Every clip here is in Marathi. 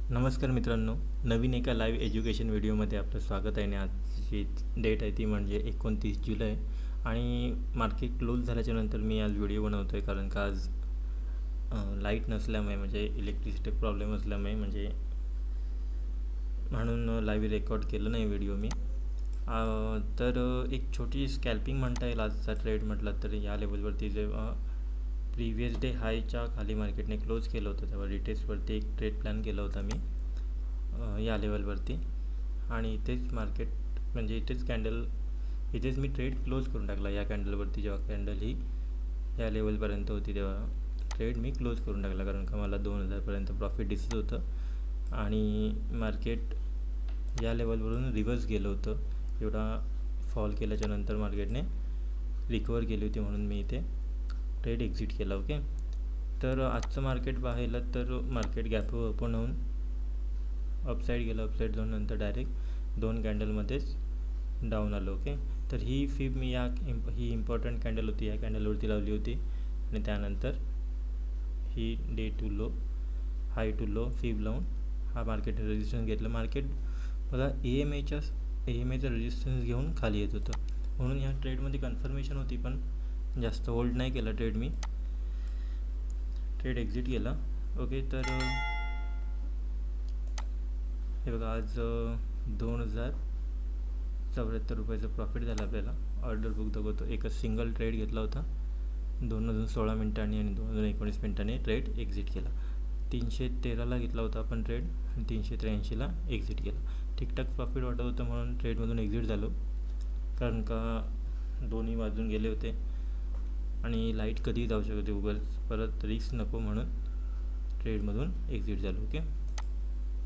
नमस्कार मित्रांनो, नवीन एका लाईव्ह एज्युकेशन व्हिडिओमध्ये आपलं स्वागत आहे. आणि आजची डेट आहे ती म्हणजे 29 जुलै आणि मार्केट क्लोज झाल्याच्या नंतर मी आज व्हिडिओ बनवतो आहे. कारण का आज लाईट नसल्यामुळे म्हणजे इलेक्ट्रिसिटी प्रॉब्लेम असल्यामुळे म्हणून लाईव्ह रेकॉर्ड केलं नाही व्हिडिओ मी. तर एक छोटी स्कॅल्पिंग म्हणता येईल आजचा ट्रेड म्हटलं तर. या लेवलवरती जेव्हा प्रिव्हियस डे हायच्या खाली मार्केटने क्लोज केलं होतं तेव्हा रिटेल्सवरती एक ट्रेड प्लॅन केला होता मी या लेवलवरती. आणि इथेच मार्केट म्हणजे इथेच मी ट्रेड क्लोज करून टाकला. या कॅन्डलवरती जेव्हा कॅन्डल ही या लेवलपर्यंत होती तेव्हा ट्रेड मी क्लोज करून टाकला. कारण का मला 2000पर्यंत प्रॉफिट दिसत होतं आणि मार्केट या लेवलवरून रिव्हर्स गेलं होतं. एवढा फॉल केल्याच्यानंतर मार्केटने रिकवर केली होती म्हणून मी इथे ट्रेड एक्झिट केला. ओके, तर आजचं मार्केट पाहिलं तर मार्केट गॅप ओपन होऊन अपसाईड गेलं. अपसाईड जाऊन नंतर डायरेक्ट 2 कॅन्डलमध्येच डाऊन आलं. ओके, तर ही फिब मी ही इम्पॉर्टंट कॅन्डल होती, या कॅन्डलवरती लावली होती. आणि त्यानंतर ही day to low, high to low fib लावून हा मार्केट रेजिस्टन्स घेतलं. मार्केट बघा ए एम एचं रेजिस्टन्स घेऊन खाली येत होतं म्हणून ह्या ट्रेडमध्ये कन्फर्मेशन होती. पण जास्त होल्ड नाही केला ट्रेड मी, ट्रेड एक्झिट केला. ओके, तर हे बघा आज 2074 रुपयाचं प्रॉफिट झालं आपल्याला. ऑर्डर बुक दाखवतो. एकच सिंगल ट्रेड घेतला होता. 2 वाजून 16 मिनिटांनी आणि 2 वाजून 19 मिनिटांनी ट्रेड एक्झिट केला. 313ला घेतला होता आपण ट्रेड आणि 383ला एक्झिट केला. ठीकठाक प्रॉफिट वाटत होतं म्हणून ट्रेडमधून एक्झिट झालो. कारण का दोन्ही वाजून गेले होते आणि लाईट कधीही जाऊ शकते. उगाच परत रिस्क नको म्हणून ट्रेडमधून एक्झिट झालो. ओके,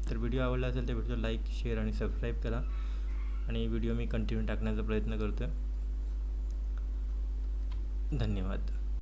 तर व्हिडिओ आवडला असेल तर व्हिडिओ लाईक, शेअर आणि सबस्क्राईब करा. आणि व्हिडिओ मी कंटिन्यू टाकण्याचा प्रयत्न करतो आहे. धन्यवाद.